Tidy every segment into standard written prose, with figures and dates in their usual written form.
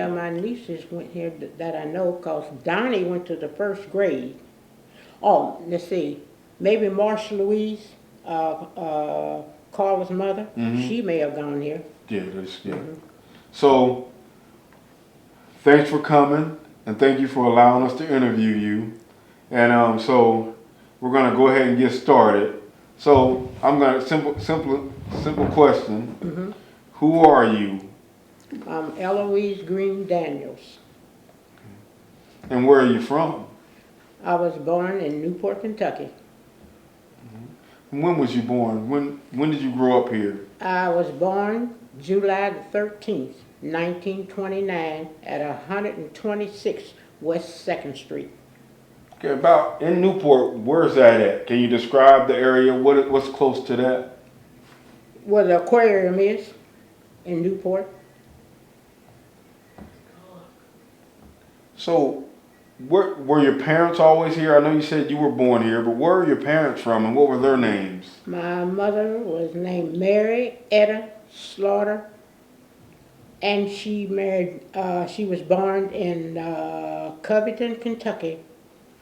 of my nieces went here that I know, because Donnie went to the first grade. Oh, let's see, maybe Marcia Louise, Carla's mother, she may have gone here. Yeah, yeah. So, thanks for coming, and thank you for allowing us to interview you. And so, we're gonna go ahead and get started. So, I'm gonna simple question. Who are you, Eloise Greene Daniels. and where are you from? I was born in Newport, Kentucky. When was you born? When did you grow up here? I was born July the 13th, 1929 at 126 West 2nd Street. Okay, about in Newport. Where's that at? Can you describe the area? What's close to that? Where the aquarium is in Newport. So, were your parents always here? I know you said you were born here, but where are your parents from, and what were their names? My mother was named Mary Etta Slaughter, and she was born in Covington, Kentucky,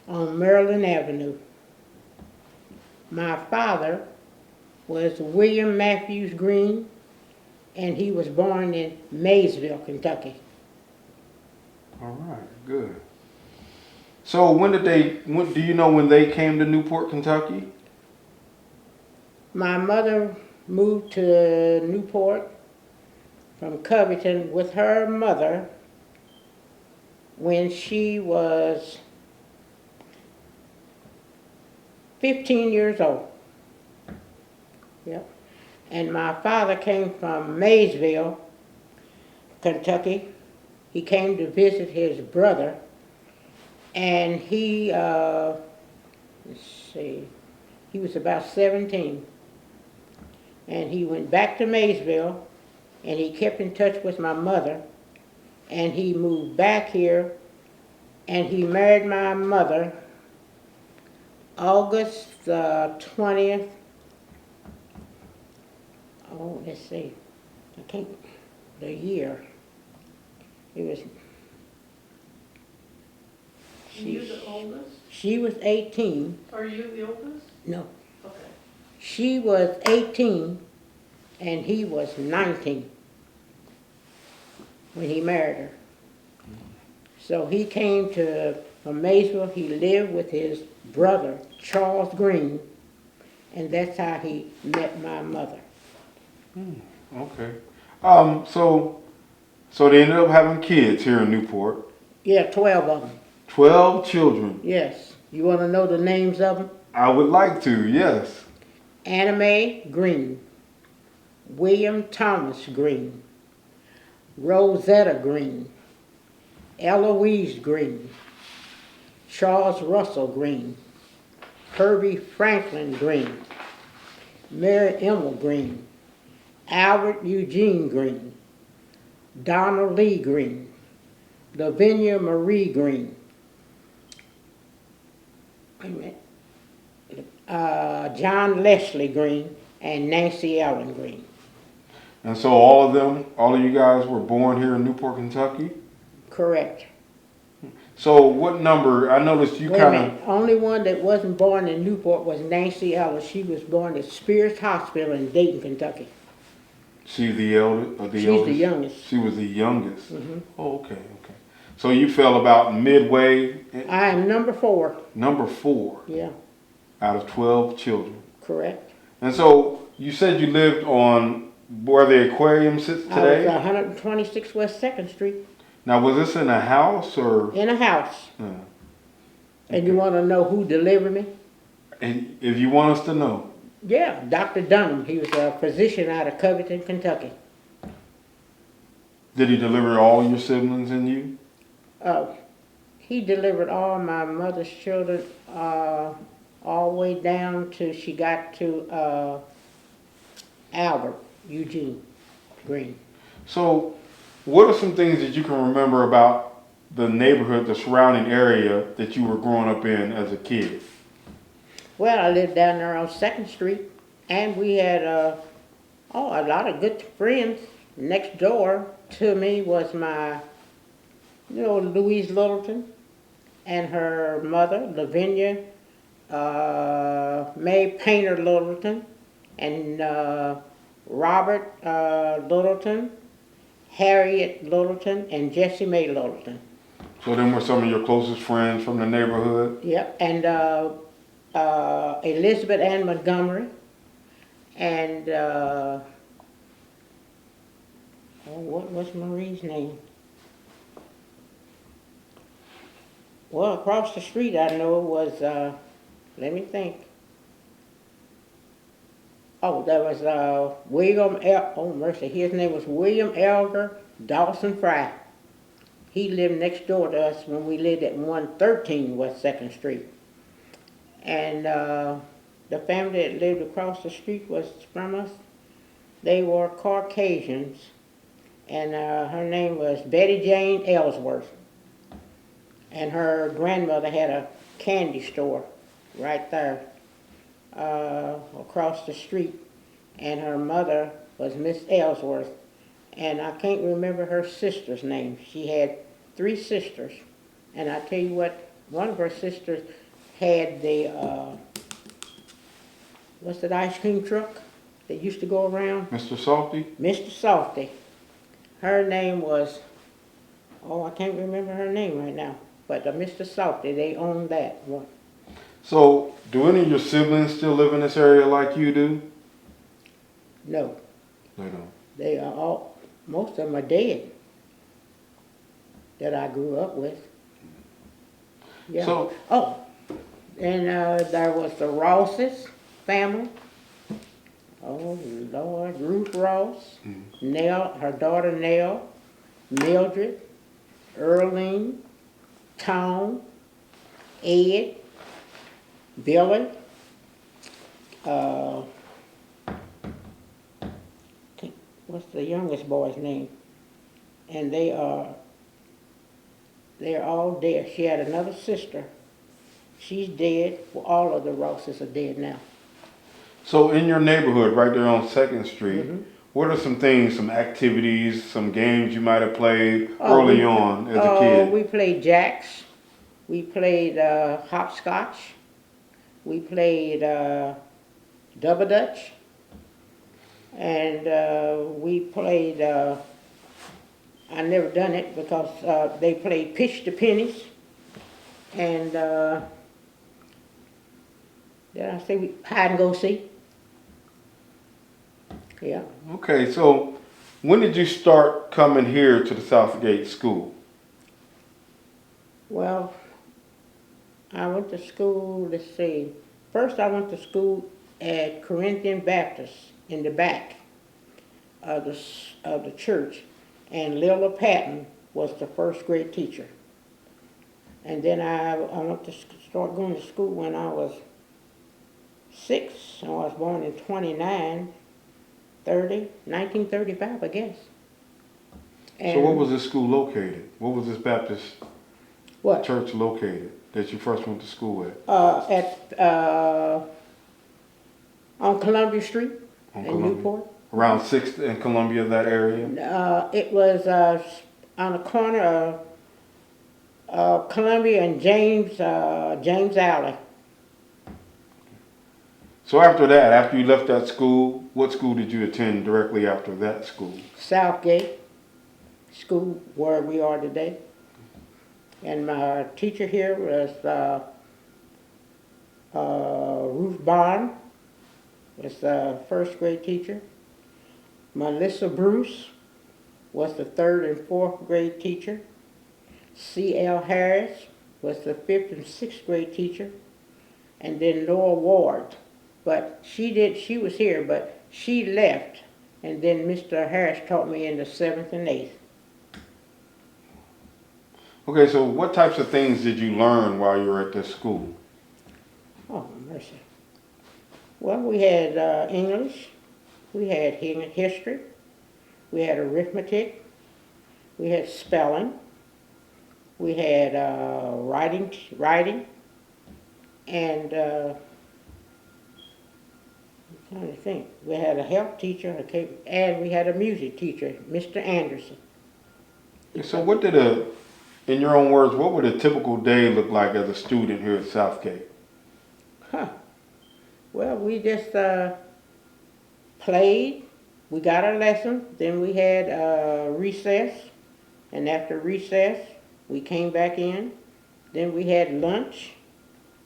on Maryland Avenue. My father was William Matthews Greene, and he was born in Maysville, Kentucky. All right, good. So do you know when they came to Newport, Kentucky? My mother moved to Newport from Covington with her mother when she was 15 years old. Yep. And my father came from Maysville, Kentucky. He came to visit his brother, and he was about 17. And he went back to Maysville, and he kept in touch with my mother, and he moved back here, and he married my mother August 20th. Oh, let's see. I can't, the year. It was. Are you the oldest? She was 18. Are you the oldest? No. Okay. She was 18 and he was 19 when he married her. So he came from Maysville. He lived with his brother, Charles Greene, and that's how he met my mother. Okay. So they ended up having kids here in Newport. Yeah, 12 of them. 12 children. Yes. You want to know the names of them? I would like to, yes. Anna Mae Greene, William Thomas Greene, Rosetta Greene, Eloise Greene, Charles Russell Greene, Herbie Franklin Greene, Mary Emma Greene, Albert Eugene Greene, Donald Lee Greene, Lavinia Marie Greene, John Leslie Greene, and Nancy Ellen Greene. And so all of you guys were born here in Newport, Kentucky? Correct. So what number, I noticed you kind of... Only one that wasn't born in Newport was Nancy Ellen. She was born at Spears Hospital in Dayton, Kentucky. She's the eldest? She's the youngest. She was the youngest? Oh, okay. So you fell about midway? I am number 4. Number 4? Yeah. Out of 12 children? Correct. And so you said you lived on where the aquarium sits today? I was 126 West 2nd Street. Now, was this in a house or? In a house. Okay. And you want to know who delivered me? And if you want us to know. Yeah, Dr. Dunham. He was a physician out of Covington, Kentucky. Did he deliver all your siblings and you? He delivered all my mother's children all the way down to she got to Albert Eugene Greene. So, what are some things that you can remember about the neighborhood, the surrounding area that you were growing up in as a kid? Well, I lived down there on 2nd Street, and we had a lot of good friends. Next door to me was my You know, Louise Littleton and her mother, Lavinia May Painter Littleton, and Robert Littleton, Harriet Littleton, and Jessie Mae Littleton. So them were some of your closest friends from the neighborhood? Yep, and Elizabeth Ann Montgomery, and what was Marie's name? Well, across the street I know was, let me think. Oh, there was oh mercy, his name was William Elder Dawson Fry. He lived next door to us when we lived at 113 West 2nd Street. And the family that lived across the street was from us. They were Caucasians, and her name was Betty Jane Ellsworth. And her grandmother had a candy store right there across the street. And her mother was Miss Ellsworth. And I can't remember her sister's name. She had 3 sisters. And I tell you what, one of her sisters had the, what's that ice cream truck that used to go around? Mr. Salty? Mr. Softy. Her name was, oh, I can't remember her name right now. But Mr. Softy, they owned that one. So, do any of your siblings still live in this area like you do? No, They don't. they are all, most of them are dead that I grew up with. Yeah. So, Oh, and there was the Rosses family. Oh, Lord, Ruth Ross, Nell, her daughter Nell, Mildred, Earlene, Tom, Ed, Billy, what's the youngest boy's name? And they're all dead. She had another sister. She's dead. Well, all of the Rosses are dead now. so in your neighborhood, right there on 2nd Street, Mhm. what are some things, some activities, some games you might have played Oh, early on as a kid? We played jacks. We played hopscotch. We played double dutch. And we played, I never done it because they played pitch the pennies. And did I say hide and go seek? Yeah. Okay, so when did you start coming here to the Southgate school? Well, I went to school, let's see. First I went to school at Corinthian Baptist in the back of the church. And Lila Patton was the first grade teacher. And then I went to start going to school when I was 6. I was born in 1935, I guess. And So where was this school located? What was this Baptist what? church located that you first went to school at? On Columbia Street On in Columbia? Newport. Around 6th and Columbia, that area? It was on the corner of Columbia and James Alley. So after that, after you left that school, what school did you attend directly after that school? Southgate School, where we are today. And my teacher here was Ruth Bond, was the first grade teacher. Melissa Bruce was the 3rd and 4th grade teacher. C.L. Harris was the 5th and 6th grade teacher. And then Laura Ward. But she was here, but she left. And then Mr. Harris taught me in the 7th and 8th. Okay, so what types of things did you learn while you were at this school? Oh, mercy. Well, we had English, we had history, we had arithmetic, we had spelling, we had writing, and I'm trying to think. We had a health teacher, and we had a music teacher, Mr. Anderson. So what did a in your own words, what would a typical day look like as a student here at Southgate? Well, we just played. We got our lesson. Then we had recess. And after recess, we came back in. Then we had lunch.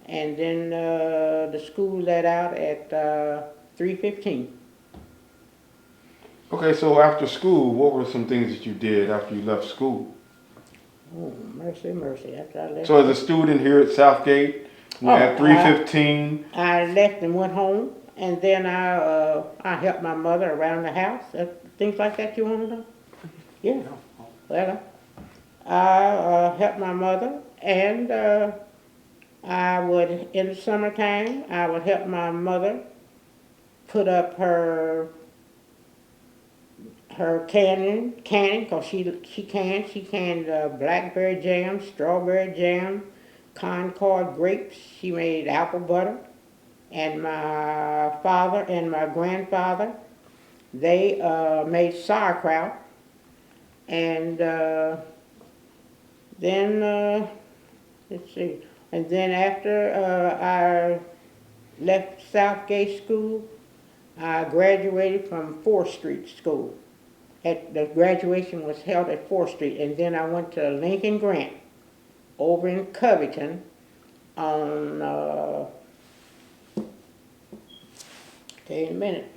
And then the school let out at 3:15. Okay, so after school, what were some things that you did after you left school? Oh, mercy, mercy. After I left. So as a student here at Southgate, at 3:15, I left and went home. And then I helped my mother around the house. Things like that you want to know? Yeah. Well, I helped my mother, and I would, in the summertime, I would help my mother put up her canning, cause she canned blackberry jam, strawberry jam, Concord grapes. She made apple butter, and my father and my grandfather, they made sauerkraut, and then let's see, and then after I left Southgate School, I graduated from 4th Street School. The graduation was held at 4th Street, and then I went to Lincoln Grant over in Covington on, tell you in a minute,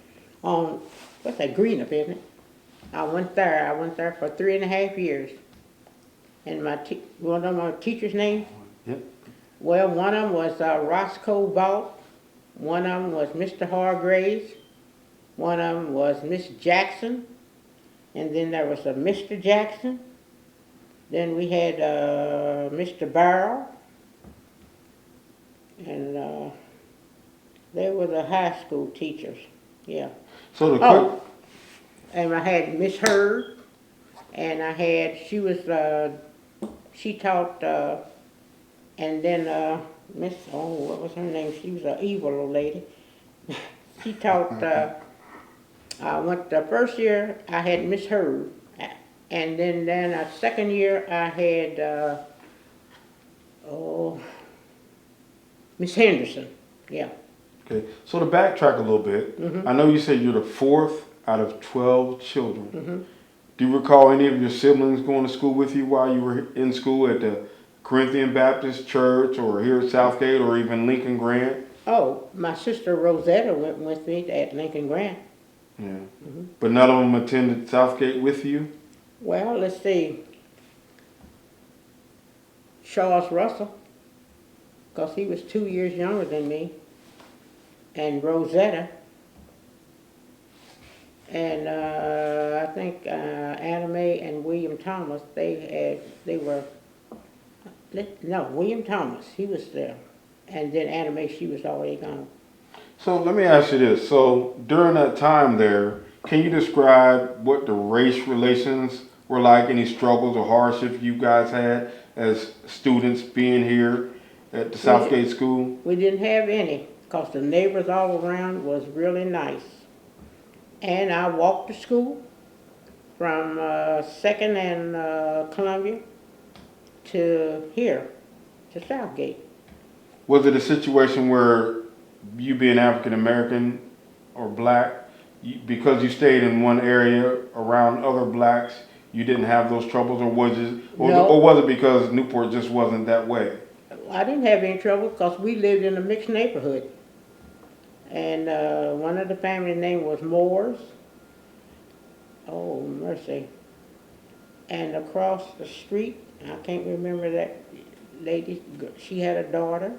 on, what's that, Greenup, isn't it? I went there for 3.5 years. And one of my teachers' names? Yep. Well, one of them was Roscoe Vault, one of them was Mr. Hargraves, one of them was Miss Jackson, and then there was a Mr. Jackson. Then we had Mr. Barrow, and they were the high school teachers, yeah. so And I had Miss Hurd, and she taught, and then Miss, what was her name? She was an evil old lady. She taught, I went the first year, I had Miss Hurd, and then second year I had, Miss Henderson, yeah. Okay, so to backtrack a little bit, I know you said you're the 4th out of 12 children. Do you recall any of your siblings going to school with you while you were in school at the Corinthian Baptist Church or here at Southgate or even Lincoln Grant? Oh, my sister Rosetta went with me at Lincoln Grant. Yeah. But none of them attended Southgate with you? Well, let's see. Charles Russell, because he was 2 years younger than me, and Rosetta, and I think Anna Mae and William Thomas, William Thomas, he was there, and then Anna Mae, she was already gone. So let me ask you this. So during that time there, can you describe what the race relations were like, any struggles or hardships you guys had as students being here at the Southgate School? We didn't have any, because the neighbors all around was really nice. And I walked to school from 2nd and Columbia to here, to Southgate. Was it a situation where you being African American or black, because you stayed in one area around other blacks, you didn't have those troubles, or was it because Newport just wasn't that way? I didn't have any trouble because we lived in a mixed neighborhood. And one of the family name was Moores. Oh, mercy. And across the street, I can't remember that lady, she had a daughter.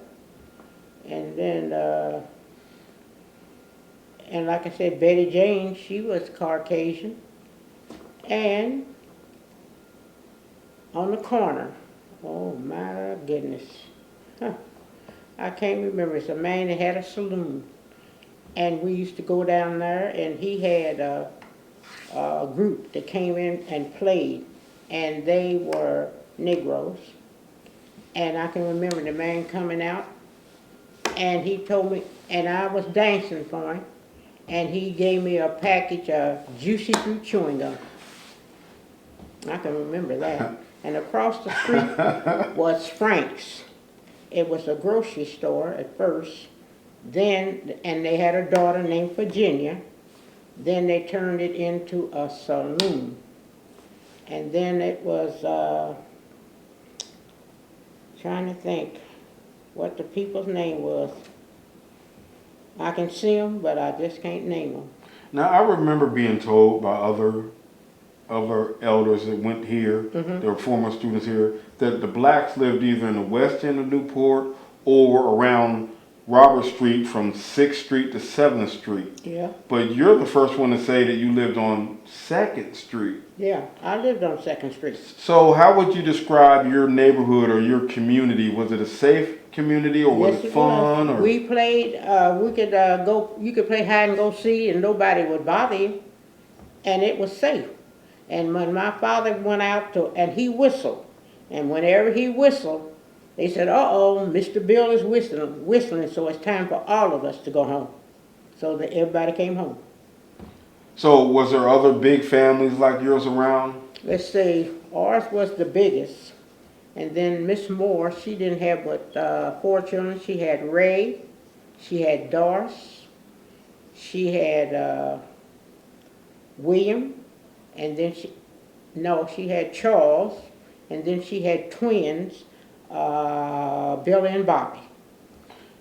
And then, and like I said, Betty Jane, she was Caucasian. And on the corner, oh my goodness, I can't remember, it's a man that had a saloon. And we used to go down there, and he had a group that came in and played, and they were Negroes. And I can remember the man coming out, and he told me, and I was dancing for him, and he gave me a package of Juicy Fruit chewing gum. I can remember that. And across the street was Frank's. It was a grocery store at first. Then, and they had a daughter named Virginia. Then they turned it into a saloon. And then it was, trying to think what the people's name was. I can see them, but I just can't name them. Now, I remember being told by other elders that went here, Mhm. there were former students here, that the blacks lived either in the west end of Newport or around Robert Street from 6th Street to 7th Street. Yeah, But you're the first one to say that you lived on 2nd Street. yeah, I lived on 2nd Street. So how would you describe your neighborhood or your community? Was it a safe community or was Yes, it it fun? was. Or We played, we could you could play hide and go see and nobody would bother you. And it was safe. And when my father went out and he whistled, and whenever he whistled, they said, uh-oh, Mr. Bill is whistling, so it's time for all of us to go home. So that everybody came home. So was there other big families like yours around? Let's see, ours was the biggest. And then Miss Moore, she didn't have but 4 children. She had Ray, she had Doris, she had William, and then she had Charles, and then she had twins, Billy and Bobby.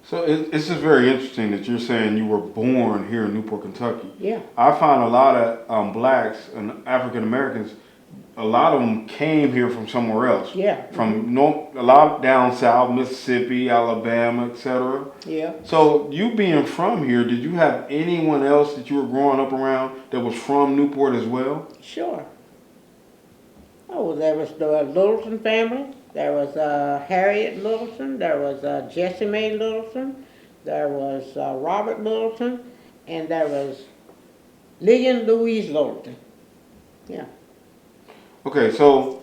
So it's just very interesting that you're saying you were born here in Newport, Kentucky. Yeah. I find a lot of blacks and African Americans, a lot of them came here from somewhere else. Yeah. From a lot down south, Mississippi, Alabama, etc. Yeah. So you being from here, did you have anyone else that you were growing up around that was from Newport as well? Sure. Oh, there was the Littleton family. There was Harriet Littleton. There was Jessie Mae Littleton. There was Robert Littleton. And there was Lillian Louise Littleton. Yeah. Okay, so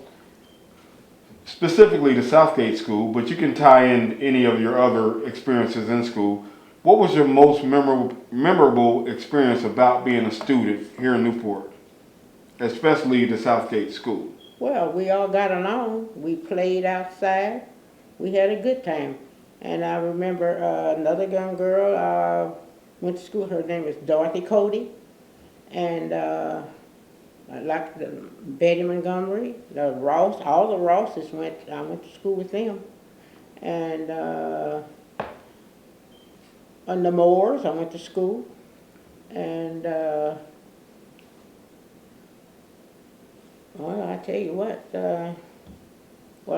specifically to Southgate School, but you can tie in any of your other experiences in school. What was your most memorable experience about being a student here in Newport, especially the Southgate School? Well, we all got along. We played outside. We had a good time. And I remember another young girl went to school. Her name was Dorothy Cody. And I liked Betty Montgomery, the Ross, all the Rosses I went to school with them. And on the Moores, I went to school. And well, I tell you what, well,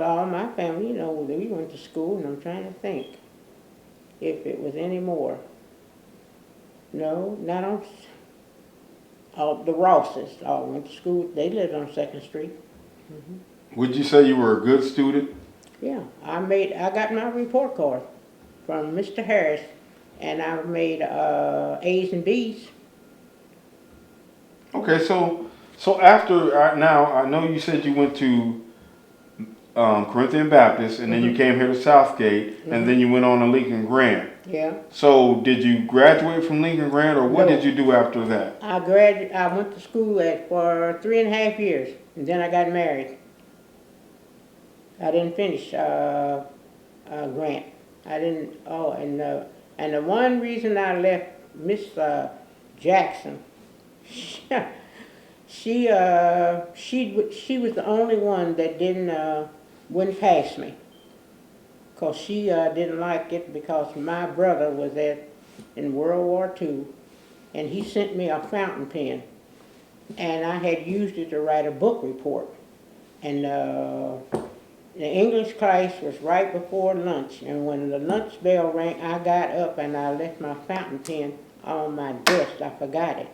all my family, we went to school, and I'm trying to think if it was any more. No, not on. The Rosses all went to school. They lived on 2nd Street. Mm-hmm. Would you say you were a good student? Yeah, I got my report card from Mr. Harris, and I made A's and B's. Okay, so after now, I know you said you went to Corinthian Baptist, and then you came here to Southgate, and then you went on to Lincoln Grant. Yeah. So did you graduate from Lincoln Grant, or what No. did you do after that? I went to school for 3.5 years, and then I got married. I didn't finish Grant. I didn't. Oh, and the one reason I left Miss Jackson, she was the only one that wouldn't pass me. Because she didn't like it because my brother was in World War II, and he sent me a fountain pen, and I had used it to write a book report. And the English class was right before lunch, and when the lunch bell rang, I got up and I left my fountain pen on my desk. I forgot it.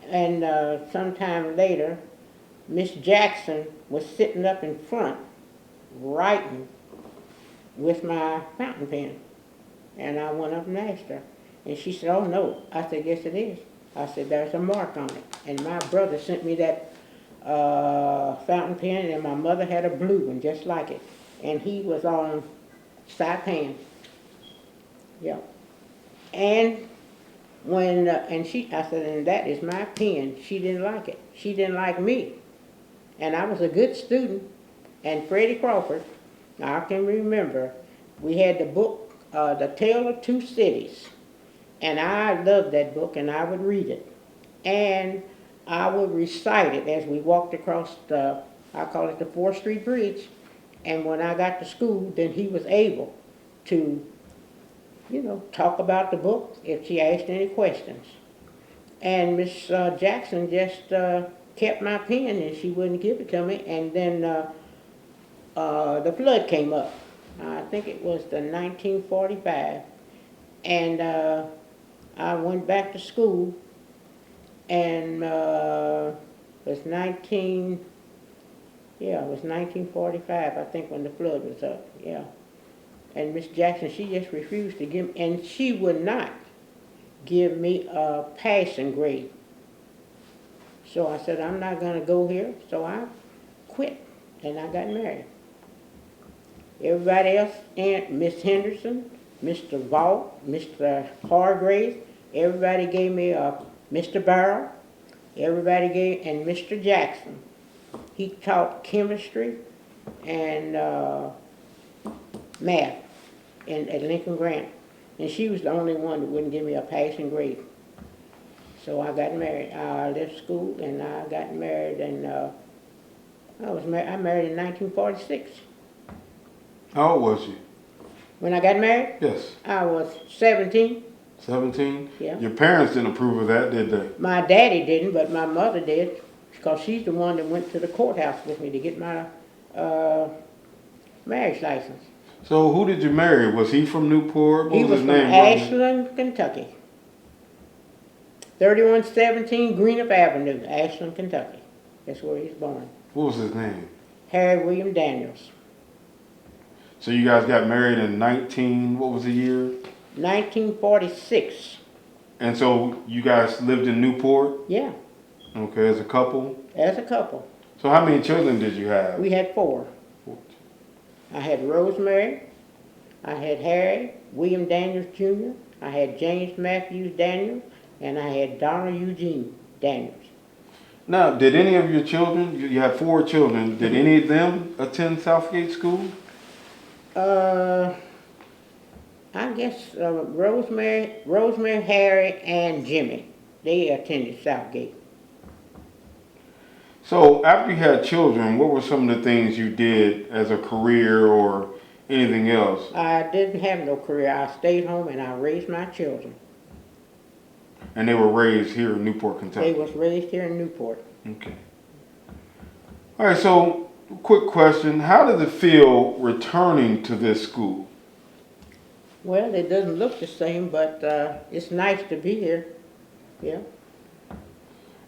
And sometime later, Miss Jackson was sitting up in front writing with my fountain pen. And I went up and asked her. And she said, oh no. I said, yes it is. I said, there's a mark on it. And my brother sent me that fountain pen, and my mother had a blue one just like it. And he was on Saipan. Yeah. And I said, and that is my pen. She didn't like it. She didn't like me. And I was a good student. And Freddie Crawford, I can remember, we had the book, The Tale of Two Cities. And I loved that book, and I would read it. And I would recite it as we walked across the, I call it the 4th Street Bridge. And when I got to school, then he was able to, talk about the book if she asked any questions. And Miss Jackson just kept my pen, and she wouldn't give it to me. And then the flood came up. I think it was the 1945. And I went back to school, and it was 1945, I think, when the flood was up, yeah. And Miss Jackson, she just refused to give, and she would not give me a passing grade. So I said, I'm not going to go here, so I quit, and I got married. Everybody else, Aunt Miss Henderson, Mr. Vault, Mr. Hargraves, everybody gave me a Mr. Barrow, everybody gave, and Mr. Jackson. He taught chemistry and math at Lincoln Grant. And she was the only one that wouldn't give me a passing grade. So I got married. I left school and I got married, and I married in 1946. How old was you? When I got married? Yes. I was 17. 17? Yeah. Your parents didn't approve of that, did they? My daddy didn't, but my mother did, because she's the one that went to the courthouse with me to get my marriage license. So who did you marry? Was he from Newport? What He was his from name? Ashland, Kentucky. 3117 Greenup Avenue, Ashland, Kentucky. That's where he was born. What was his name? Harry William Daniels. So you guys got married in what was the year? 1946. And so you guys lived in Newport? Yeah, Okay, as a couple? as a couple. So how many children did you have? We had 4. I had Rosemary, I had Harry William Daniels Jr., I had James Matthews Daniels, and I had Donald Eugene Daniels. Now, did any of your children, you have 4 children, did any of them attend Southgate School? I guess Rosemary, Harry, and Jimmy, they attended Southgate. So after you had children, what were some of the things you did as a career or anything else? I didn't have no career. I stayed home and I raised my children. And they were raised here in Newport, Kentucky? They was raised here in Newport. Okay. All right, so quick question. How did it feel returning to this school? Well, it doesn't look the same, but it's nice to be here. Yeah.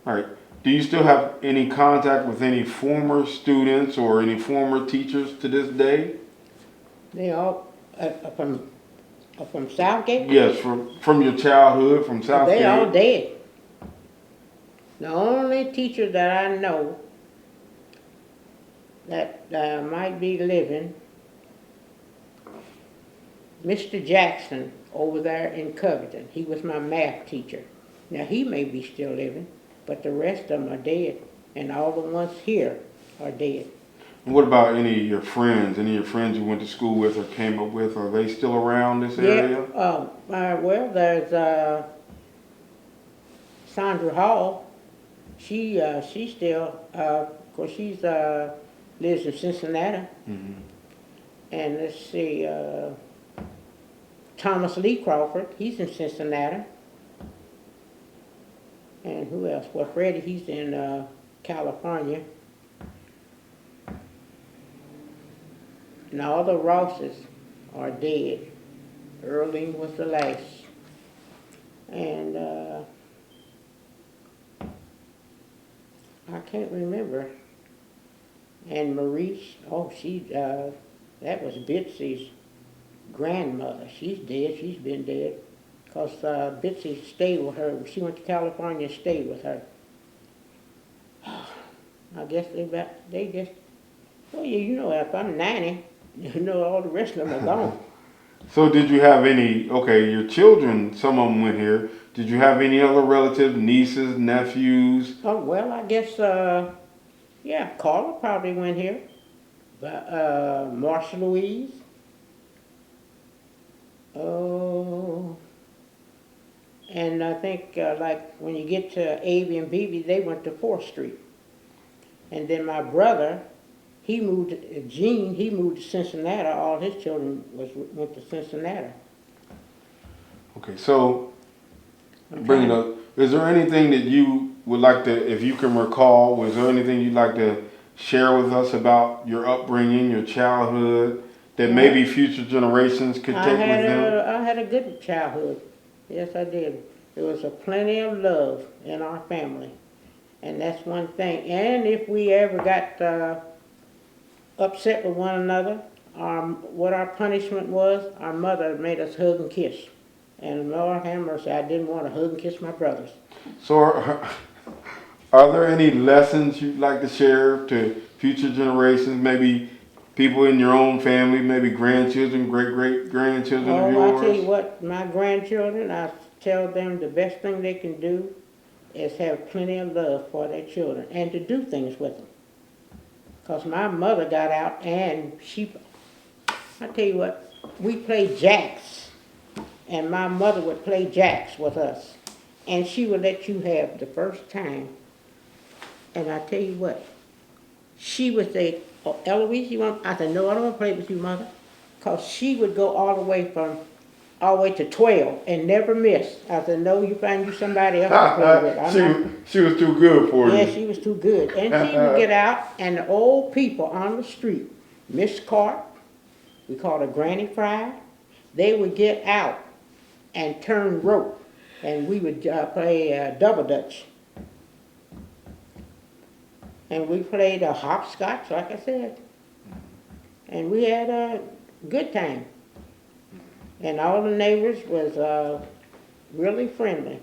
All right. Do you still have any contact with any former students or any former teachers to this day? They all from Southgate? Yes, from your childhood, from Southgate? They all dead. The only teacher that I know that might be living, Mr. Jackson over there in Covington. He was my math teacher. Now he may be still living, but the rest of them are dead, and all the ones here are dead. And what about any of your friends? Any of your friends you went to school with or came up with? Are they still around this area? Yeah. Well, there's Sandra Hall. She still, of course, she's lives in Cincinnati. Mm-hmm. And let's see, Thomas Lee Crawford. He's in Cincinnati. And who else? Well, Freddie, he's in California. And all the Rosses are dead. Earling was the last. And I can't remember. And Maurice, that was Bitsy's grandmother. She's dead. She's been dead. Because Bitsy stayed with her. She went to California and stayed with her. I guess they just, well, you know, if I'm 90, you know, all the rest of them are gone. So did you have any, your children, some of them went here. Did you have any other relatives, nieces, nephews? Oh, well, I guess, yeah, Carla probably went here. Marcia Louise. Oh, and I think like when you get to Avy and Beebe, they went to 4th Street. And then my brother, Gene, he moved to Cincinnati. All his children went to Cincinnati. Okay, so I'm bring it trying- up. Is there anything that you would like to, if you can recall, was there anything you'd like to share with us about your upbringing, your childhood, that maybe future generations could take with them? I had a good childhood. Yes, I did. There was a plenty of love in our family. And that's one thing. And if we ever got upset with one another, what our punishment was, our mother made us hug and kiss. And Lord have mercy, I didn't want to hug and kiss my brothers. So are there any lessons you'd like to share to future generations, maybe people in your own family, maybe grandchildren, great-great-grandchildren of Oh, yours? I tell you what, my grandchildren, I tell them the best thing they can do is have plenty of love for their children and to do things with them. Because my mother got out and I tell you what, we played jacks. And my mother would play jacks with us. And she would let you have the first time. And I tell you what, she would say, oh, Eloise, you want? I said, no, I don't want to play with you, Mother. Because she would go all the way to 12 and never miss. I said, no, you find you somebody else to play with. She was too good for you. Yeah, she was too good. And she would get out, and the old people on the street, Miss Cart, we called her Granny Fry, they would get out and turn rope, and we would play double dutch. And we played a hopscotch, like I said. And we had a good time. And all the neighbors was really friendly.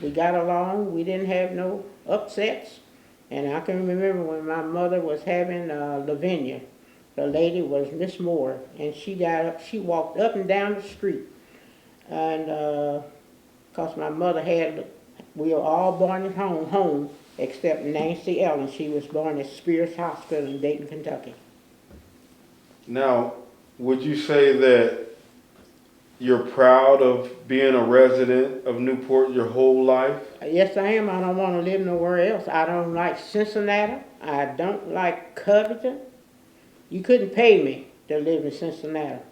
We got along, we didn't have no upsets. And I can remember when my mother was having Lavinia, the lady was Miss Moore, and she walked up and down the street. And because my mother we were all born at home except Nancy Ellen. She was born at Spears Hospital in Dayton, Kentucky. Now, would you say that you're proud of being a resident of Newport your whole life? Yes, I am. I don't want to live nowhere else. I don't like Cincinnati. I don't like Covington. You couldn't pay me to live in Cincinnati.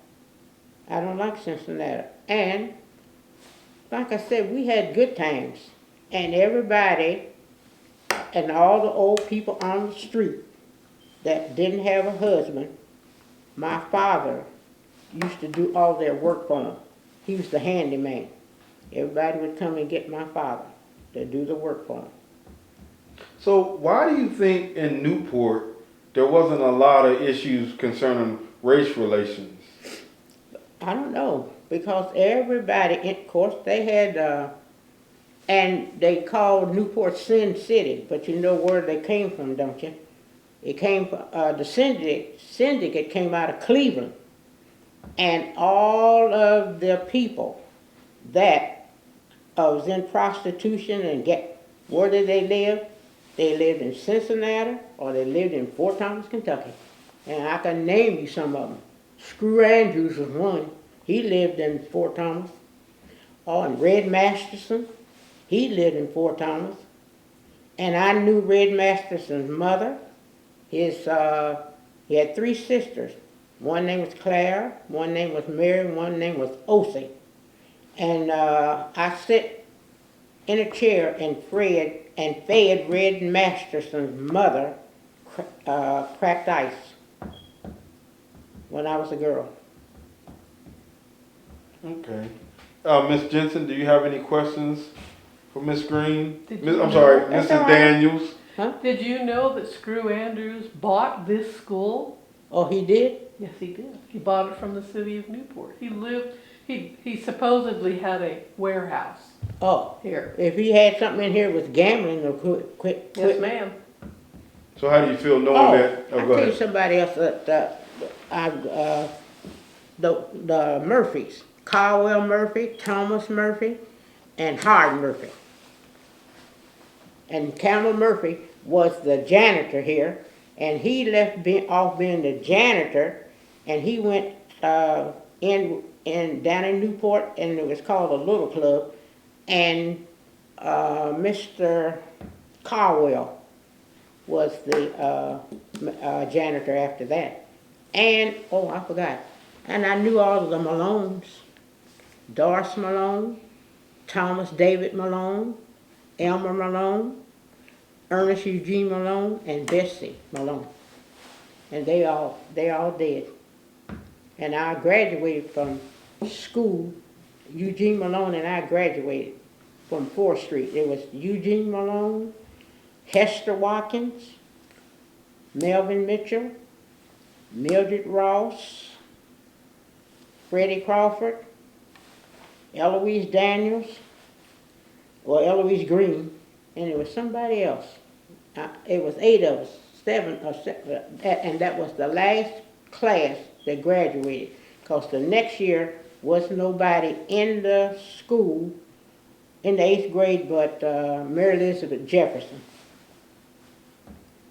I don't like Cincinnati. And like I said, we had good times. And everybody and all the old people on the street that didn't have a husband, my father used to do all their work for them. He was the handyman. Everybody would come and get my father to do the work for them. So why do you think in Newport there wasn't a lot of issues concerning race relations? I don't know, because everybody, of course, they had, and they called Newport Sin City, but you know where they came from, don't you? It came from, the syndicate came out of Cleveland, and all of the people that was in prostitution and where did they live? They lived in Cincinnati or they lived in Fort Thomas, Kentucky. And I can name you some of them. Screw Andrews was one. He lived in Fort Thomas. Oh, and Red Masterson, he lived in Fort Thomas. And I knew Red Masterson's mother. He had 3 sisters. One name was Claire, one name was Mary, one name was Osie. And I sit in a chair and fed Red Masterson's mother cracked ice when I was a girl. Okay. Miss Jensen, do you have any questions for Miss Greene? I'm you sorry, know- That's Mrs. all right. Daniels. Did you know that Screw Andrews bought this school? Oh, he did? Yes, he did. He bought it from the city of Newport. He supposedly had a warehouse Oh, here. if he had something in here with gambling or quit. Yes, ma'am. So how do you feel knowing Oh, that? I'll Go tell you ahead. somebody else that the Murphys, Caldwell Murphy, Thomas Murphy, and Hard Murphy. And Campbell Murphy was the janitor here, and he left off being the janitor, and he went in down in Newport, and it was called a Little Club, and Mr. Carwell was the janitor after that. And, oh, I forgot. And I knew all of the Malones. Doris Malone, Thomas David Malone, Elmer Malone, Ernest Eugene Malone, and Bessie Malone. And they all dead. And I graduated from school. Eugene Malone and I graduated from 4th Street. It was Eugene Malone, Hester Watkins, Melvin Mitchell, Mildred Ross, Freddie Crawford, Eloise Daniels, or Eloise Greene, and it was somebody else. It was 8 of us, 7 or 7, and that was the last class that graduated, because the next year was nobody in the school in the 8th grade but Mary Elizabeth Jefferson.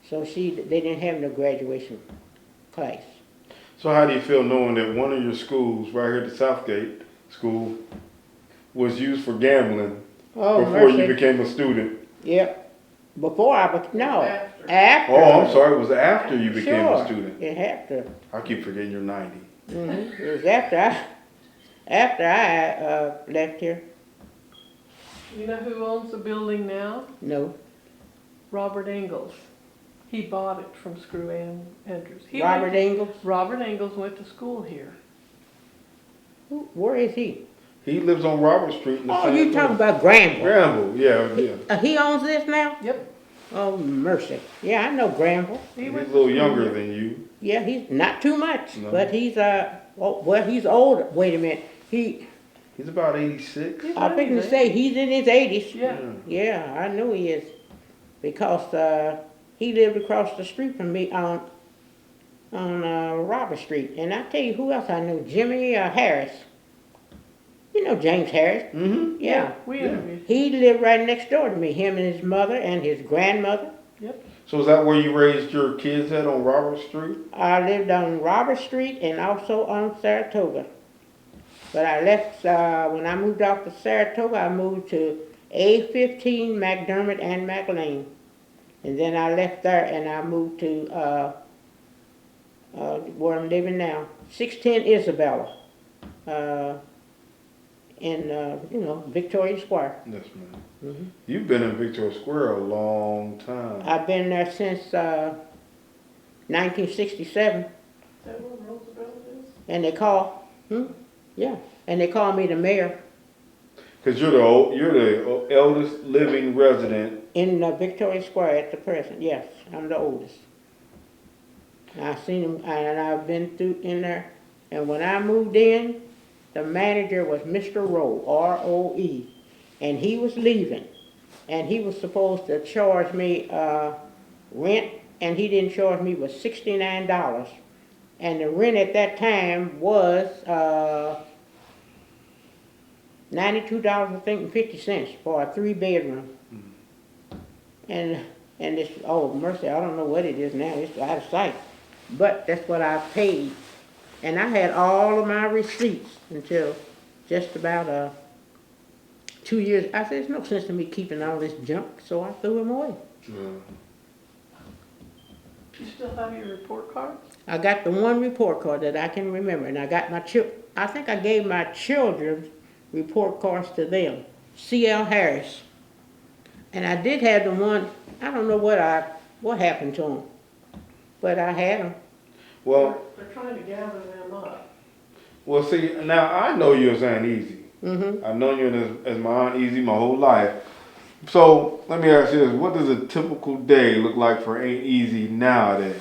So they didn't have no graduation class. So how do you feel knowing that one of your schools, right here at the Southgate school, was used for gambling before mercy. you became a student? Yep. Before no. After. Oh, I'm sorry, it was after you became Sure. a student. It after. I keep forgetting you're 90. Mm-hmm. It was after I left here. You know who owns the building now? No. Robert Ingalls. He bought it from Screw Andrews. Robert Ingalls? Robert Ingalls went to school here. Where is he? He lives on Robert Street in the Oh, same you talking place. about Granville? Granville, yeah. He owns this now? Yep. Oh, mercy. Yeah, I know Granville. He He's a went to little school younger here. than you. Yeah, he's not too much, No. but he's he's older. Wait a minute. He's about 86. He's I think to amazing. say he's in his 80s. Yeah. Yeah, I know he is, because he lived across the street from me on Robert Street. And I tell you who else I know, Jimmy Harris. You know James Harris? Mm-hmm. Yeah. We Yeah. interviewed. He lived right next door to me, him and his mother and his grandmother. Yep. So is that where you raised your kids at, on Robert Street? I lived on Robert Street and also on Saratoga. But I left, when I moved off to Saratoga, I moved to A15 McDermott and McLean. And then I left there and I moved to where I'm living now, 610 Isabella, in Victoria Square. Yes, ma'am. Mm-hmm. You've been in Victoria Square a long time. I've been there since 1967, Is that where Roosevelt is? and they call me the mayor Because you're the eldest living resident. in Victoria Square at the present. Yes, I'm the oldest. I've seen him, and I've been through in there. And when I moved in, the manager was Mr. Rowe, R-O-E, and he was leaving. And he was supposed to charge me rent, and he didn't charge me but $69. And the rent at that time was $92, I think, and 50 cents for a 3-bedroom. And this, oh mercy, I don't know what it is now. It's out of sight. But that's what I paid. And I had all of my receipts until just about 2 years. I said, there's no sense in me keeping all this junk, so I threw them away. Yeah. You still have your report cards? I got the one report card that I can remember, and I got I think I gave my children's report cards to them, C.L. Harris. And I did have the one, I don't know what happened to them, but I had them. Well, They're trying to gather them up. well, see, now I know you as Aunt Easy. Mm-hmm. I've known you as my Aunt Easy my whole life. So let me ask you this: what does a typical day look like for Aunt Easy nowadays?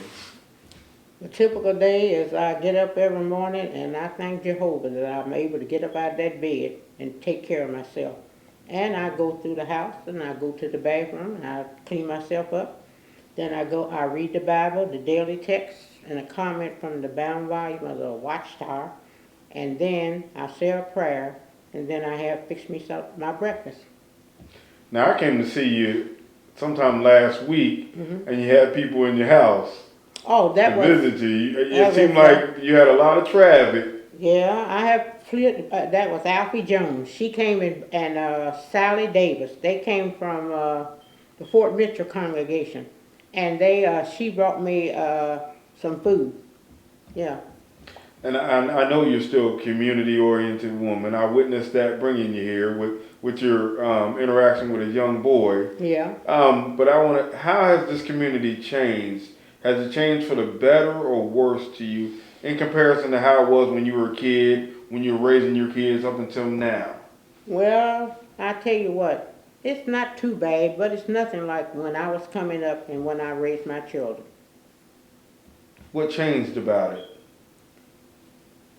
A typical day is I get up every morning and I thank Jehovah that I'm able to get up out of that bed and take care of myself. And I go through the house and I go to the bathroom and I clean myself up. Then I read the Bible, the daily text, and a comment from the bound volume of the Watchtower. And then I say a prayer, and then I have fixed me my breakfast. Now I came to see you sometime last week, Mm-hmm. and you had people in your house. Oh, that to was, visit you. It that seemed was, like you had a lot of traffic. yeah, I have fleet, that was Alfie Jones. She came in, and Sally Davis. They came from the Fort Mitchell congregation. And she brought me some food. Yeah. And I know you're still a community-oriented woman. I witnessed that bringing you here with your interaction with a young boy. Yeah. But how has this community changed? Has it changed for the better or worse to you in comparison to how it was when you were a kid, when you were raising your kids up until now? Well, I tell you what, it's not too bad, but it's nothing like when I was coming up and when I raised my children. What changed about it?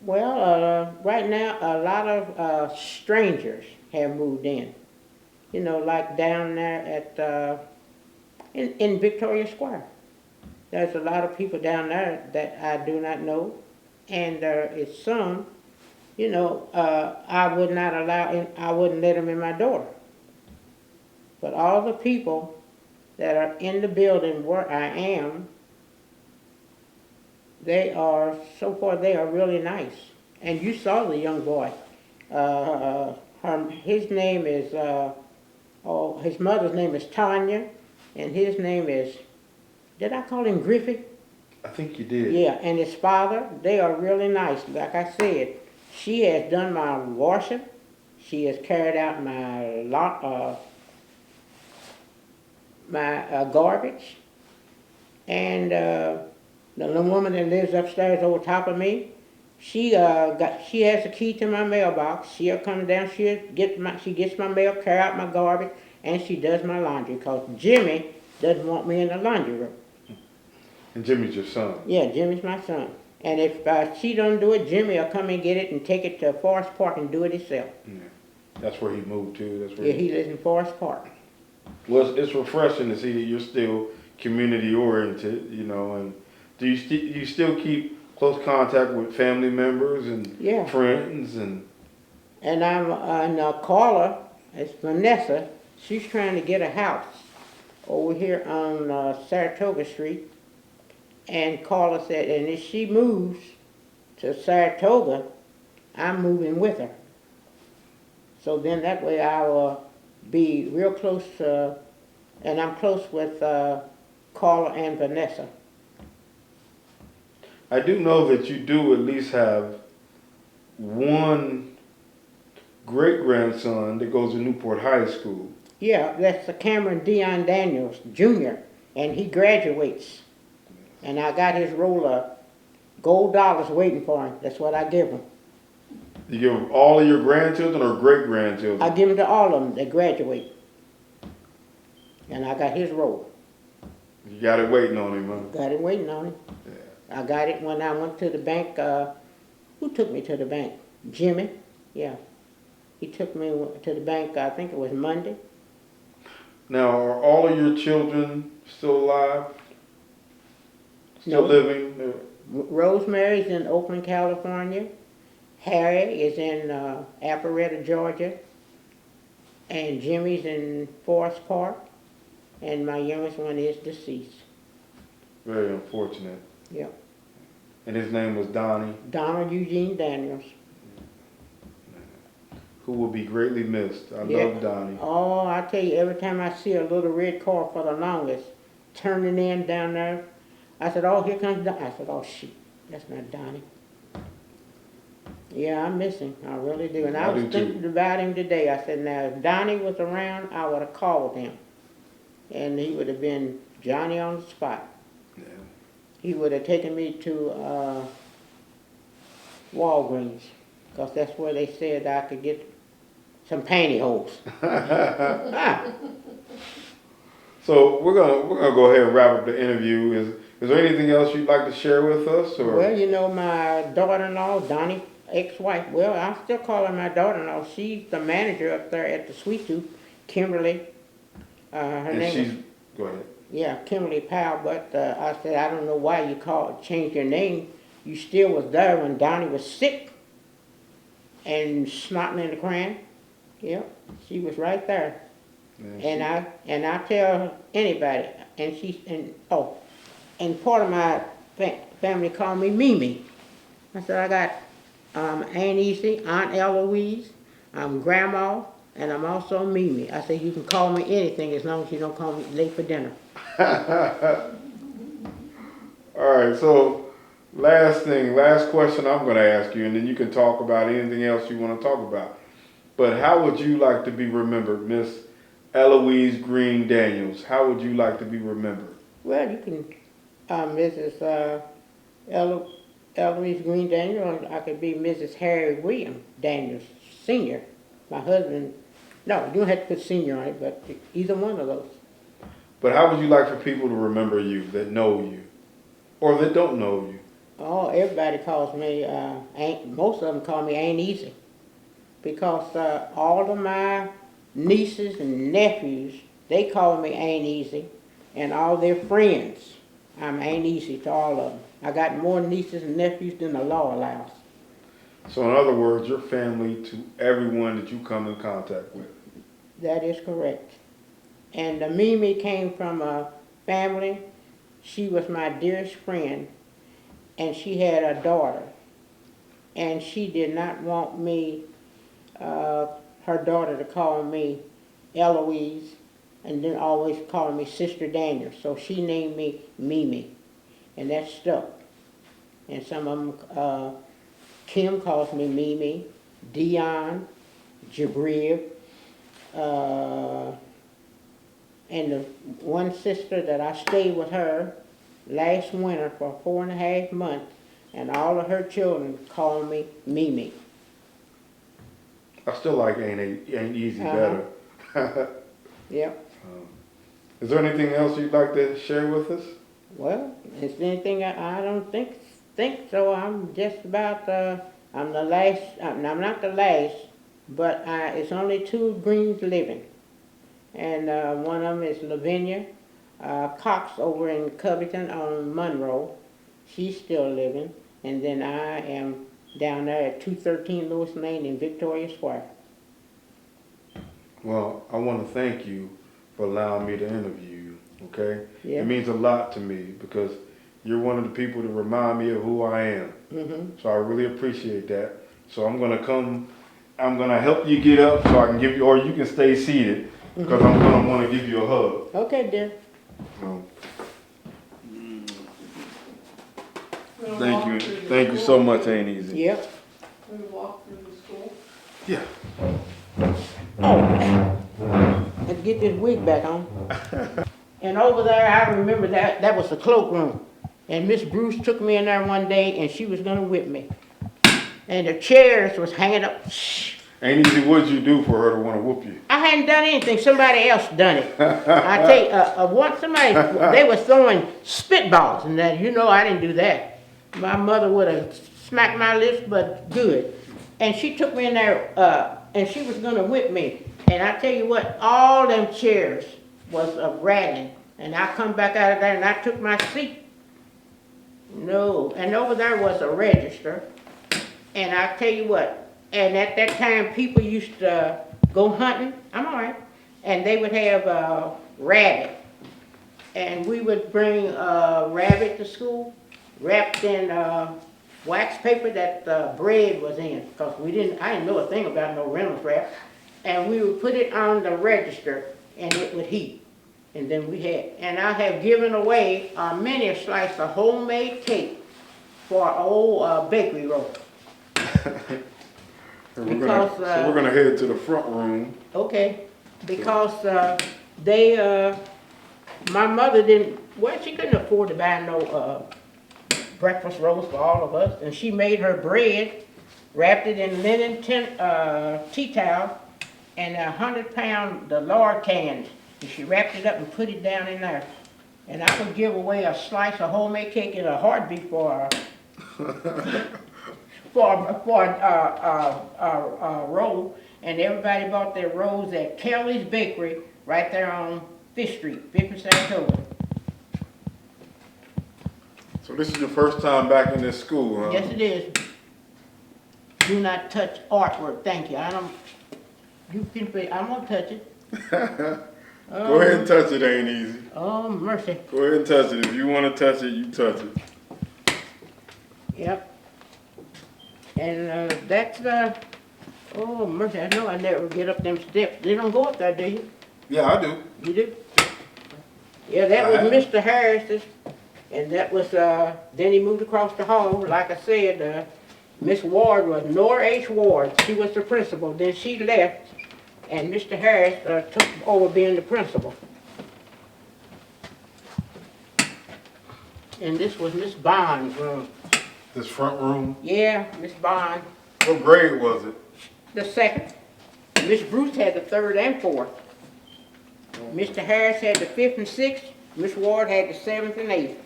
Well, right now, a lot of strangers have moved in. You know, like down there in Victoria Square. There's a lot of people down there that I do not know, and there is some, I would not I wouldn't let them in my door. But all the people that are in the building where I am, they are really nice. And you saw the young boy. His name is, his mother's name is Tanya, and his name is, did I call him Griffith? I think you did. Yeah, and his father, they are really nice. Like I said, she has done my washing. She has carried out my garbage. And the little woman that lives upstairs over top of me, she has the key to my mailbox. She'll come down, she gets my mail, carry out my garbage, and she does my laundry. Cause Jimmy doesn't want me in the laundry room. And Jimmy's your son. Yeah, Jimmy's my son. And if she don't do it, Jimmy will come and get it and take it to Forest Park and do it himself. Yeah. That's where he moved to. That's where Yeah, he lives in Forest Park. Well, it's refreshing to see that you're still community oriented, and do you still keep close contact with family members and Yeah. friends and? And Carla, it's Vanessa, she's trying to get a house over here on Saratoga Street. And Carla said, and if she moves to Saratoga, I'm moving with her. So then that way I will be real close and I'm close with Carla and Vanessa. I do know that you do at least have one great-grandson that goes to Newport High School. Yeah, that's Cameron Dion Daniels, Jr., and he graduates. And I got his roll of gold dollars waiting for him. That's what I give him. You give all of your grandchildren or great-grandchildren? I give them to all of them that graduate. And I got his roll. You got it waiting on him, huh? Got it waiting on him. Yeah. I got it when I went to the bank. Who took me to the bank? Jimmy. Yeah. He took me to the bank, I think it was Monday. Now, are all of your children still alive? Still living? Rosemary's in Oakland, California. Harry is in Alpharetta, Georgia. And Jimmy's in Forest Park. And my youngest one is deceased. Very unfortunate. Yeah. And his name was Donnie? Donald Eugene Daniels. Who will be greatly missed. I love Donnie. Oh, I tell you, every time I see a little red car for the longest turning in down there, I said, oh, here comes Donnie. I said, oh, shoot, that's not Donnie. Yeah, I miss him. I really do. And I was thinking about him today. I said, now, if Donnie was around, I would have called him. And he would have been Johnny on the spot. Yeah. He would have taken me to Walgreens, because that's where they said I could get some pantyhose. So we're gonna go ahead and wrap up the interview. Is there anything else you'd like to share with us? Or? Well, my daughter-in-law, Donnie, ex-wife, well, I still call her my daughter-in-law. She's the manager up there at the Sweet Tooth, Kimberly. Her name is, go ahead. Yeah, Kimberly Powell, but I said, I don't know why you changed your name. You still was there when Donnie was sick and snotting in the crying. Yeah, she was right there. Yeah, and I tell anybody, and part of my family called me Mimi. I said, I got Aunt Easy, Aunt Eloise, I'm Grandma, and I'm also Mimi. I said, you can call me anything as long as you don't call me late for dinner. All right, so last question I'm going to ask you, and then you can talk about anything else you want to talk about. But how would you like to be remembered, Miss Eloise Greene Daniels? How would you like to be remembered? Well, you can, Mrs. Eloise Greene Daniels, or I could be Mrs. Harry William Daniels, Sr. My husband, no, you don't have to put senior on it, but either one of those. But how would you like for people to remember you that know you or that don't know you? Oh, everybody calls me, most of them call me Ain't Easy. Because all of my nieces and nephews, they call me Ain't Easy. And all their friends, I'm Ain't Easy to all of them. I got more nieces and nephews than the law allows. So in other words, you're family to everyone that you come in contact with. That is correct. And Mimi came from a family. She was my dearest friend, and she had a daughter. And she did not want me, her daughter, to call me Eloise, and then always call me Sister Daniel. So she named me Mimi, and that stuck. And some of them, Kim calls me Mimi, Dion, Jabril, and the one sister that I stayed with her last winter for 4.5 months, and all of her children call me Mimi. I still like Ain't Easy better. Yep. Is there anything else you'd like to share with us? Well, is there anything I don't think so. I'm just about, I'm the last, I'm not the last, but it's only 2 Greens living. And one of them is Lavinia Cox over in Covington on Monroe. She's still living. And then I am down there at 213 Lewis Lane in Victoria Square. Well, I want to thank you for allowing me to interview you, okay? Yeah. It means a lot to me because you're one of the people that remind me of who I am. Mm-hmm. So I really appreciate that. So I'm going to help you get up so I can give you, or you can stay seated because I'm going to want to give you a hug. Okay, dear. Thank you so much, Ain't Easy. Yep. We walk through the school. Yeah. Oh, let's get this wig back on. And over there, I remember that was the cloakroom. And Miss Bruce took me in there one day, and she was gonna whip me. And the chairs was hanging up. Ain't Easy, what'd you do for her to want to whoop you? I hadn't done anything. Somebody else done it. I tell you, once they were throwing spitballs, and that, I didn't do that. My mother would have smacked my lips, but good. And she took me in there, and she was gonna whip me. And I tell you what, all them chairs was rattling. And I come back out of there, and I took my seat. No, and over there was a register. And I tell you what, and at that time people used to go hunting. I'm all right. And they would have rabbit. And we would bring rabbit to school, wrapped in wax paper that bread was in, because I didn't know a thing about no Reynolds wrap. And we would put it on the register, and it would heat. And then and I have given away many a slice of homemade cake for an old bakery roll. So we're gonna head to the front room. Okay, because my mother she couldn't afford to buy no breakfast rolls for all of us, and she made her bread, wrapped it in linen tea towel, and 100-pound the lard cans, and she wrapped it up and put it down in there. And I would give away a slice of homemade cake in a heartbeat for a roll, and everybody bought their rolls at Kelly's Bakery right there on 5th Street, 5th and St. October. So this is your first time back in this school, huh? Yes, it is. Do not touch artwork. Thank you. I won't touch it. Go ahead and touch it, ain't easy. Oh, mercy. Go ahead and touch it. If you want to touch it, you touch it. Yep. And that's oh mercy, I know I never get up them steps. They don't go up there, do you? Yeah, I do. You do? Yeah, that was Mr. Harris's, and that was, then he moved across the hall. Like I said, Miss Ward was Nora H. Ward. She was the principal. Then she left, and Mr. Harris took over being the principal. And this was Miss Bond's room. This front room? Yeah, Miss Bond. What grade was it? The second. Miss Bruce had the third and fourth. Mr. Harris had the fifth and sixth. Miss Ward had the seventh and eighth.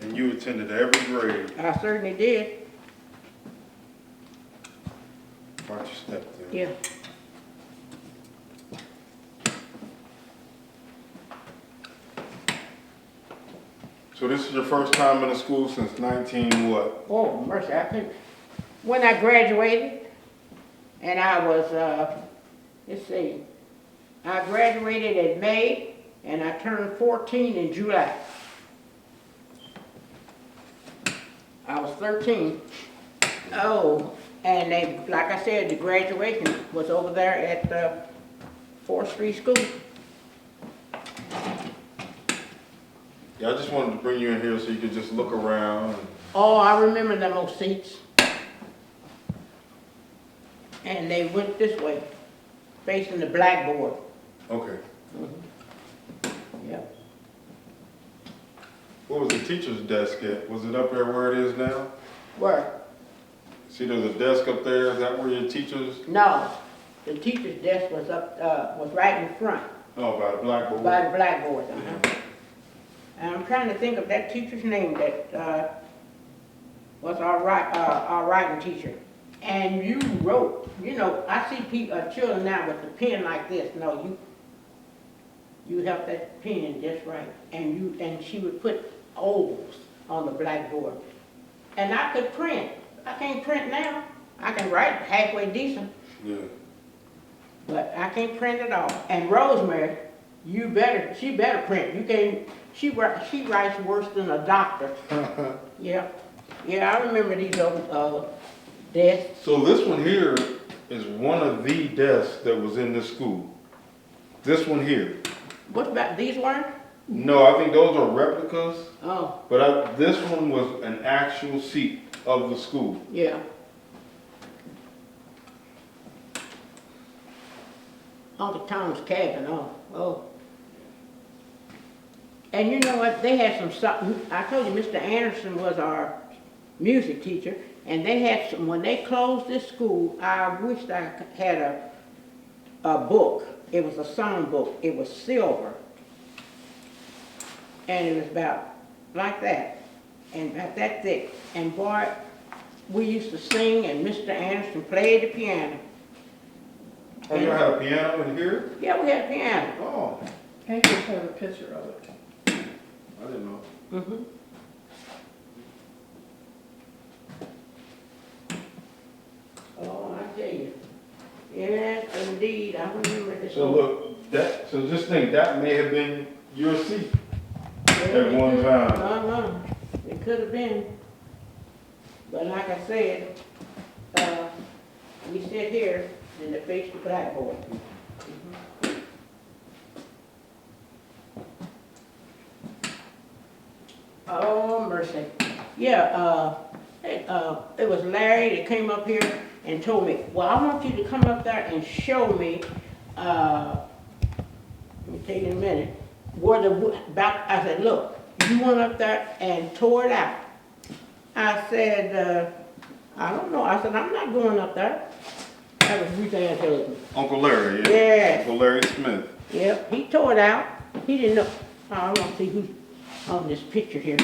And you attended every grade. I certainly did. Watch your step there. Yeah. So this is your first time in the school since 19 what? Oh, mercy, I couldn't. When I graduated, and I was, let's see, I graduated in May, and I turned 14 in July. I was 13. Oh, and they, like I said, the graduation was over there at 4th Street School. Yeah, I just wanted to bring you in here so you could just look around. Oh, I remember them old seats. And they went this way, facing the blackboard. Okay. Yeah. What was the teacher's desk at? Was it up there where it is now? Where? See, there's a desk up there. Is that where your teacher's? No, the teacher's desk was up, was right in front, Oh, by the blackboard. by the blackboard. And I'm trying to think of that teacher's name that was our writing teacher. And you wrote, you know, I see people, children now with the pen like this. No, you held that pen just right, and she would put O's on the blackboard. And I could print. I can't print now. I can write halfway decent. Yeah. But I can't print at all. And Rosemary, she better print. You can't, she writes worse than a doctor. Yeah. Yeah, I remember these old desks. So this one here is one of the desks that was in this school. This one here. What about these weren't? No, I think those are replicas. Oh, But this one was an actual seat of the school. yeah. Uncle Tom's cabin, oh. And you know what, they had I told you Mr. Anderson was our music teacher, and they had some, when they closed this school, I wished I had a book. It was a song book. It was silver. And it was about like that, and about that thick. And boy, we used to sing, and Mr. Anderson played the piano. Oh, you had a piano in here? Yeah, we had a piano. Oh, I just have a picture of it. I didn't know. Mm-hmm. Oh, I tell you. Yes, indeed, I remember this. So look, so just think, that may have been your seat at one time. It could have been. But like I said, we sit here and they face the blackboard. Oh, mercy. Yeah, it was Larry that came up here and told me, well, I want you to come up there and show me, let me tell you in a minute, I said, look, you went up there and tore it out. I said, I don't know. I said, I'm not going up there. That was Ruth Ann's husband. Uncle Larry, yeah? Yeah. Uncle Larry Smith. Yep, he tore it out. He didn't know. I want to see who's on this picture here.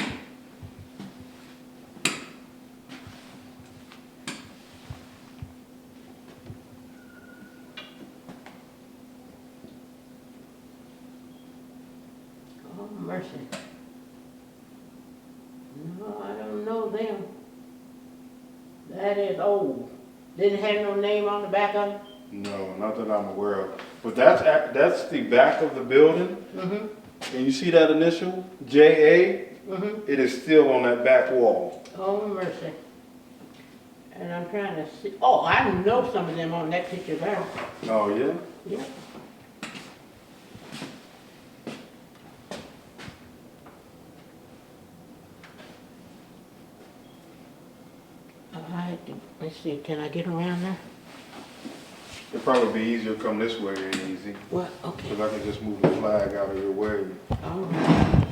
Oh, mercy. No, I don't know them. That is old. Didn't have no name on the back of it? No, not that I'm aware of. But that's the back of the building. Mm-hmm, And you see that initial, JA? mm-hmm. It is still on that back wall. Oh, mercy. And I'm trying to see, oh, I know some of them on that picture there. Oh, yeah? Yeah. Let's see, can I get around there? It'd probably be easier to come this way than easy. Well, okay. Because I can just move the flag out of your way. All right.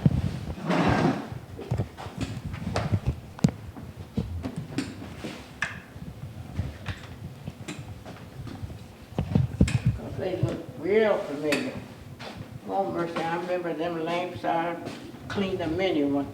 They look real familiar. Oh, mercy, I remember them lamps, I cleaned them many one.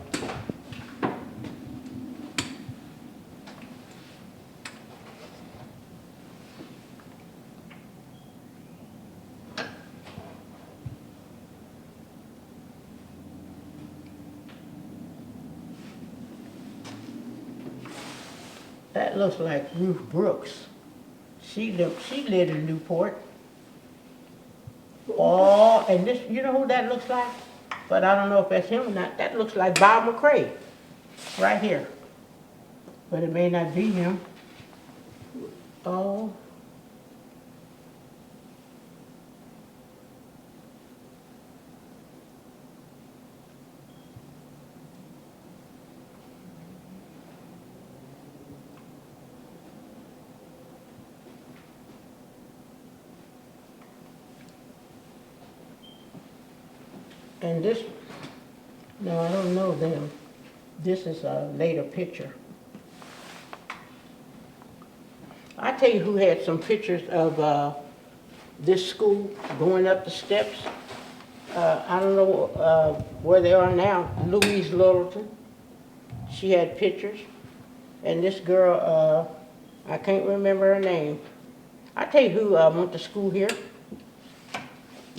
That looks like Ruth Brooks. She lived in Newport. Oh, and this, you know who that looks like? But I don't know if that's him or not. That looks like Bob McCrae, right here. But it may not be him. Oh. And this, no, I don't know them. This is a later picture. I tell you who had some pictures of this school going up the steps. I don't know where they are now. Louise Littleton. She had pictures. And this girl, I can't remember her name. I tell you who went to school here.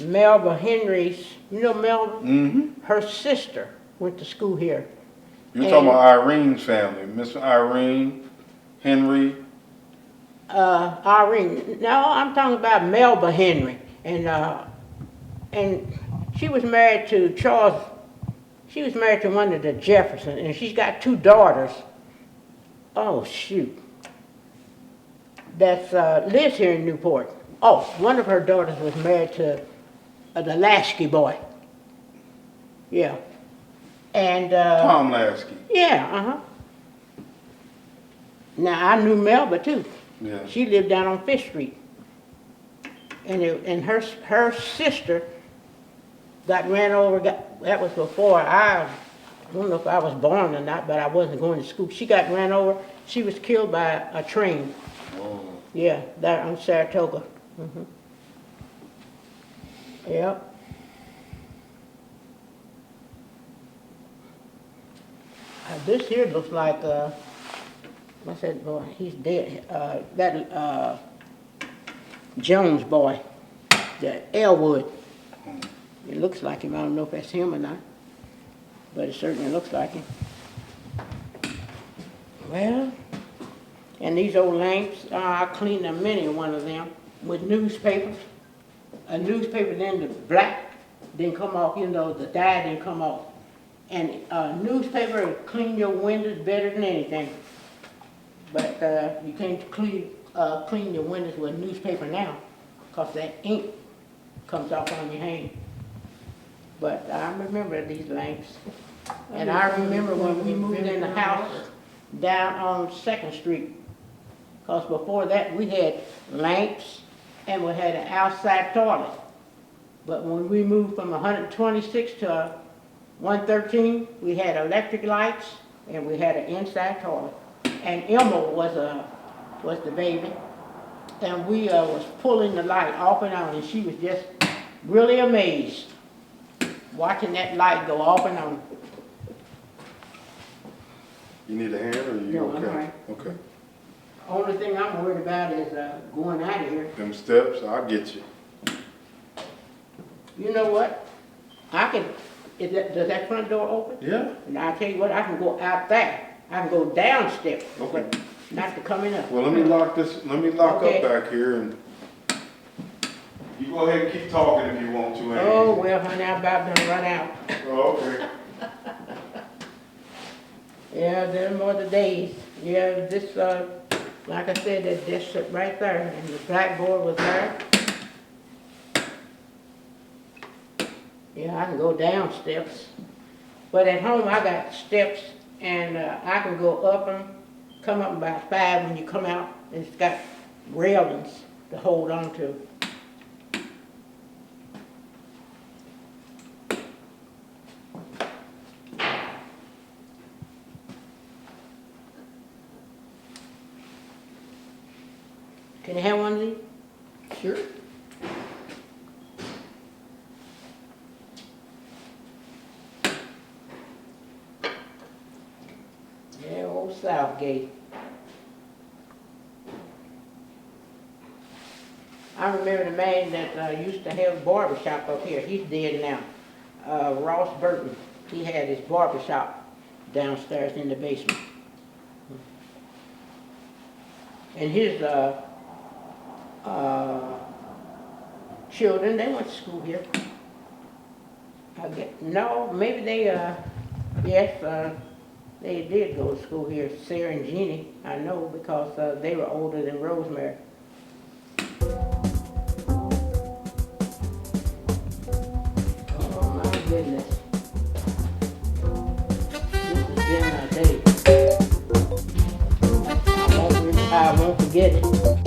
Melba Henry's, you know Melba? Mm-hmm. Her sister went to school here. You're talking about Irene's family. Miss Irene, Henry. Irene. No, I'm talking about Melba Henry. And she was married to Charles. She was married to one of the Jeffersons, and she's got 2 daughters. Oh, shoot. That's lives here in Newport. Oh, one of her daughters was married to the Lasky boy. Yeah. And Tom Lasky. yeah, uh-huh. Now I knew Melba too. Yeah. She lived down on Fish Street. And her sister got ran over, that was before I don't know if I was born or not, but I wasn't going to school. She got ran over. She was killed by a train. Oh. Yeah, that on Saratoga. Mm-hmm. Yep. This here looks like, what's that boy? He's dead. That Jones boy, the Elwood. It looks like him. I don't know if that's him or not, but it certainly looks like him. Well, and these old lamps, I cleaned a many one of them with newspapers. A newspaper, then the black didn't come off, you know, the dye didn't come off. And a newspaper will clean your windows better than anything. But you can't clean your windows with newspaper now, because that ink comes off on your hand. But I remember these lamps. And I remember when we moved in the house down on 2nd Street. Because before that we had lamps and we had an outside toilet. But when we moved from 126 to 113, we had electric lights and we had an inside toilet. And Emma was the baby. And we was pulling the light off and on, and she was just really amazed watching that light go off and on. You need a hand or you No, okay? I'm all right. Okay. Only thing I'm worried about is going out of here. Them steps, I'll get you. You know what? Does that front door open? Yeah. And I'll tell you what, I can go out there. I can go down steps. Okay. Not to coming up. Well, let me lock up Okay. back here and You go ahead and keep talking if you want to. Andy. Oh, well, honey, I'm about done run out. Oh, okay. Yeah, them are the days. Yeah, this, like I said, that desk right there, and the blackboard was there. Yeah, I can go down steps. But at home, I got steps, and I can go up them, come up about 5 when you come out. It's got railings to hold on to. Can you have one of these? Sure. Yeah, old Southgate. I remember the man that used to have a barber shop up here. He's dead now. Ross Burton. He had his barber shop downstairs in the basement. And his children, they went to school here. No, maybe they, yes, they did go to school here. Sarah and Jeannie, I know, because they were older than Rosemary. Oh my goodness. This has been a day. I won't forget it.